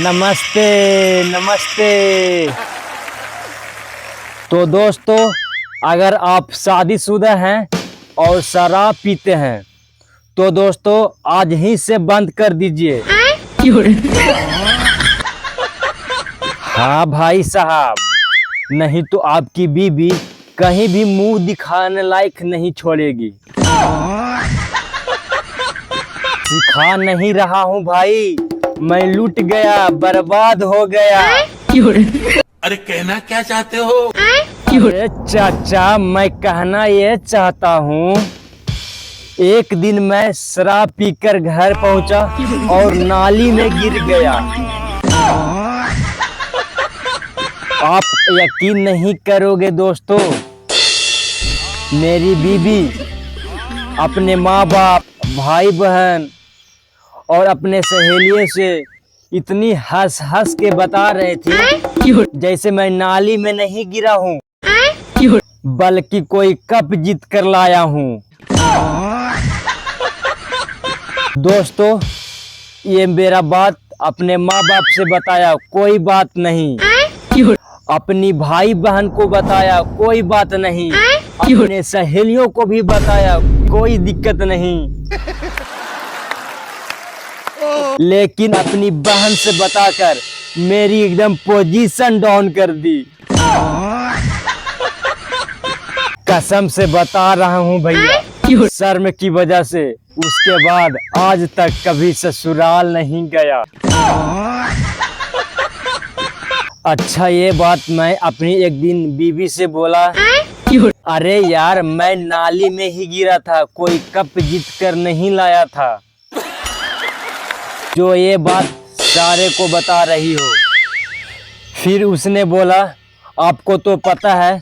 नमस्ते नमस्ते। तो दोस्तों, अगर आप शादीशुदा हैं और शराब पीते हैं तो दोस्तों आज ही से बंद कर दीजिए। हाँ भाई साहब, नहीं तो आपकी बीबी कहीं भी मुंह दिखाने लायक नहीं छोड़ेगी। सिखा नहीं रहा हूँ भाई, मैं लूट गया, बर्बाद हो गया। अरे कहना क्या चाहते हो? अरे चाचा, मैं कहना ये चाहता हूँ, एक दिन मैं शराब पीकर घर पहुंचा और नाली में गिर गया। आप यकीन नहीं करोगे दोस्तों, मेरी बीबी अपने माँ बाप, भाई बहन और अपने सहेलियों से इतनी हंस हंस के बता रहे थे जैसे मैं नाली में नहीं गिरा हूँ, बल्कि कोई कप जीत कर लाया हूँ। दोस्तों, ये मेरा बात अपने माँ बाप से बताया, कोई बात नहीं। अपनी भाई बहन को बताया, कोई बात नहीं। अपने सहेलियों को भी बताया, कोई दिक्कत नहीं। लेकिन अपनी बहन से बताकर मेरी एकदम पोजीशन डाउन कर दी। कसम से बता रहा हूँ भैया, शर्म की वजह से उसके बाद आज तक कभी ससुराल नहीं गया। अच्छा, ये बात मैं अपनी एक दिन बीवी से बोला, अरे यार मैं नाली में ही गिरा था, कोई कप जीत कर नहीं लाया था। जो ये बात सारे को बता रही हो। फिर उसने बोला, आपको तो पता है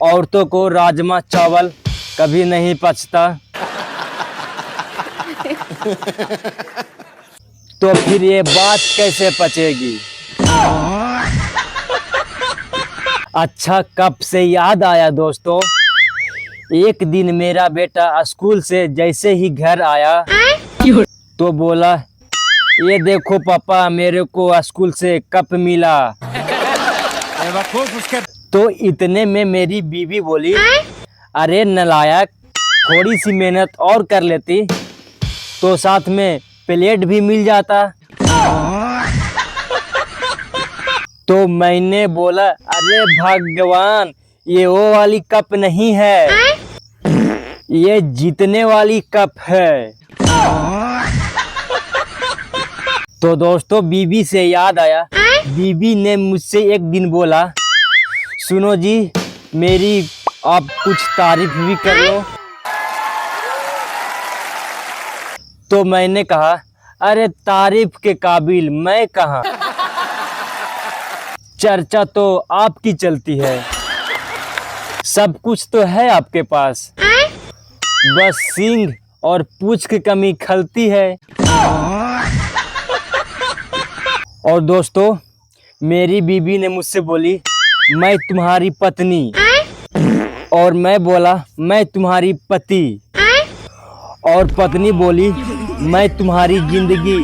औरतों को राजमा चावल कभी नहीं पचता। तो फिर ये बात कैसे पचेगी? अच्छा, कब से याद आया दोस्तों, एक दिन मेरा बेटा स्कूल से जैसे ही घर आया तो बोला, ये देखो पापा, मेरे को स्कूल से कप मिला। तो इतने में मेरी बीवी बोली, अरे नलायक, थोड़ी सी मेहनत और कर लेती तो साथ में प्लेट भी मिल जाता। तो मैंने बोला, अरे भगवान, ये वो वाली कप नहीं है, ये जीतने वाली कप है। तो दोस्तों, बीबी से याद आया, बीबी ने मुझसे एक दिन बोला, सुनो जी, मेरी आप कुछ तारीफ भी कर लो। तो मैंने कहा, अरे तारीफ के काबिल मैं कहाँ, चर्चा तो आपकी चलती है, सब कुछ तो है आपके पास, बस सींग और पूंछ की कमी खलती है। और दोस्तों, मेरी बीबी ने मुझसे बोली, मैं तुम्हारी पत्नी, और मैं बोला, मैं तुम्हारी पति, और पत्नी बोली, मैं तुम्हारी जिंदगी।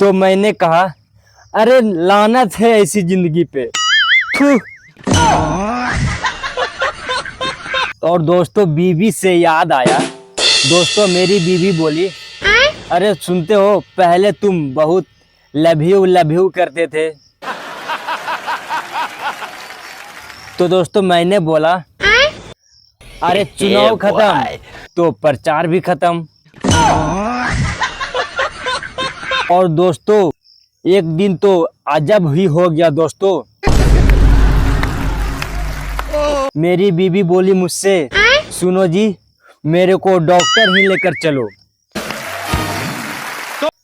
तो मैंने कहा, अरे लानत है ऐसी जिंदगी पे, थू। और दोस्तों, बीवी से याद आया, दोस्तों मेरी बीवी बोली, अरे सुनते हो, पहले तुम बहुत लव यू करते थे। तो दोस्तों मैंने बोला, अरे चुनाव खत्म तो प्रचार भी खत्म। और दोस्तों, एक दिन तो अजब ही हो गया दोस्तों, मेरी बीबी बोली मुझसे, सुनो जी, मेरे को डॉक्टर ही लेकर चलो।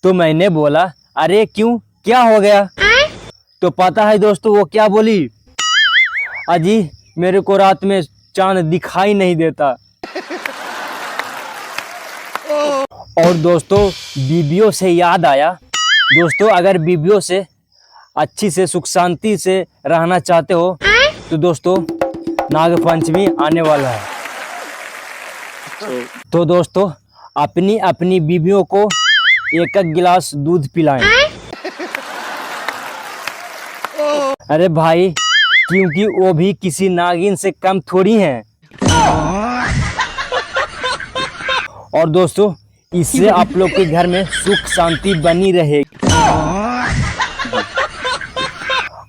तो मैंने बोला, अरे क्यों, क्या हो गया? तो पता है दोस्तों वो क्या बोली, अजी मेरे को रात में चांद दिखाई नहीं देता। और दोस्तों, बीबियों से याद आया, दोस्तों अगर बीबियों से अच्छी से सुख शांति से रहना चाहते हो तो दोस्तों नाग पंचमी आने वाला है। तो दोस्तों, अपनी अपनी बीबियों को एक एक गिलास दूध पिलाएं। अरे भाई, क्योंकि वो भी किसी नागिन से कम थोड़ी हैं। और दोस्तों, इससे आप लोग के घर में सुख शांति बनी रहेगी।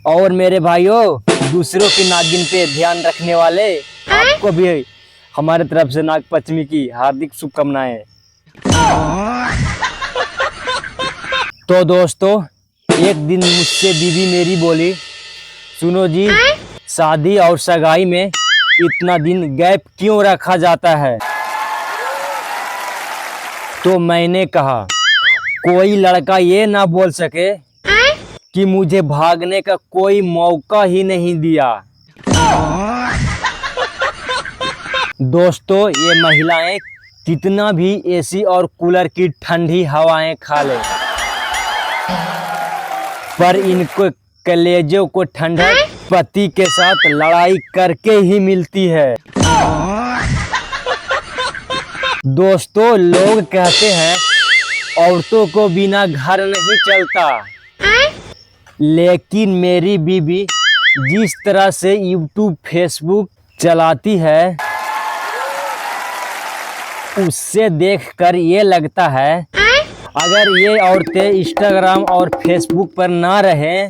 और मेरे भाइयों, दूसरों की नागिन पे ध्यान रखने वाले, आपको भी हमारे तरफ से नाग पंचमी की हार्दिक शुभकामनाएं। तो दोस्तों, एक दिन मुझसे बीवी मेरी बोली, सुनो जी, शादी और सगाई में इतना दिन गैप क्यों रखा जाता है? तो मैंने कहा, कोई लड़का ये ना बोल सके कि मुझे भागने का कोई मौका ही नहीं दिया। दोस्तों, ये महिलाएं कितना भी एसी और कूलर की ठंडी हवाएं खा ले, पर इनको कलेजों को ठंडक पति के साथ लड़ाई करके ही मिलती है। दोस्तों, लोग कहते हैं औरतों को बिना घर नहीं चलता, लेकिन मेरी बीबी जिस तरह से यूट्यूब फेसबुक चलाती है, उससे देखकर ये लगता है अगर ये औरतें इंस्टाग्राम और फेसबुक पर ना रहें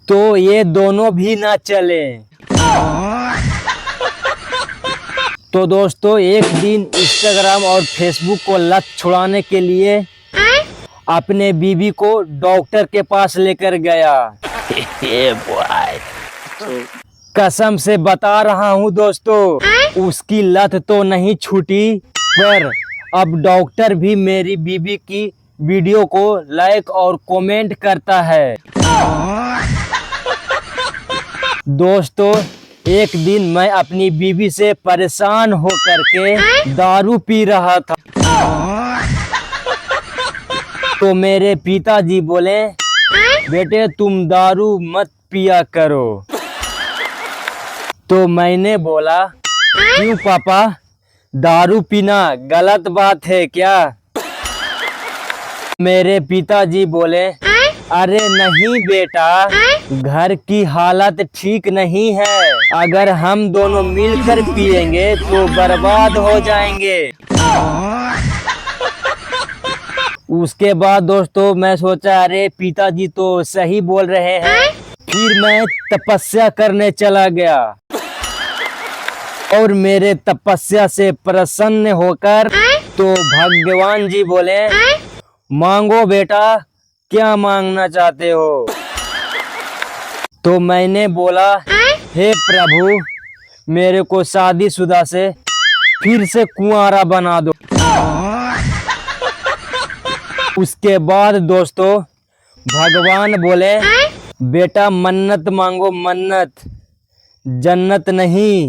तो ये दोनों भी ना चलें। तो दोस्तों, एक दिन इंस्टाग्राम और फेसबुक को लत छुड़ाने के लिए अपने बीबी को डॉक्टर के पास लेकर गया। कसम से बता रहा हूँ दोस्तों, उसकी लत तो नहीं छूटी, पर अब डॉक्टर भी मेरी बीबी की वीडियो को लाइक और कमेंट करता है। दोस्तों, एक दिन मैं अपनी बीबी से परेशान होकर के दारू पी रहा था, तो मेरे पिताजी बोले, बेटे तुम दारू मत पिया करो। तो मैंने बोला, क्यों पापा, दारू पीना गलत बात है क्या? मेरे पिताजी बोले, अरे नहीं बेटा, घर की हालत ठीक नहीं है, अगर हम दोनों मिलकर पिएंगे तो बर्बाद हो जाएंगे। उसके बाद दोस्तों, मैं सोचा अरे पिताजी तो सही बोल रहे हैं, फिर मैं तपस्या करने चला गया और मेरे तपस्या से प्रसन्न होकर तो भगवान जी बोले, मांगो बेटा, क्या मांगना चाहते हो? तो मैंने बोला, हे प्रभु, मेरे को शादीशुदा से फिर से कुंवारा बना दो। उसके बाद दोस्तों, भगवान बोले, बेटा मन्नत मांगो, मन्नत, जन्नत नहीं।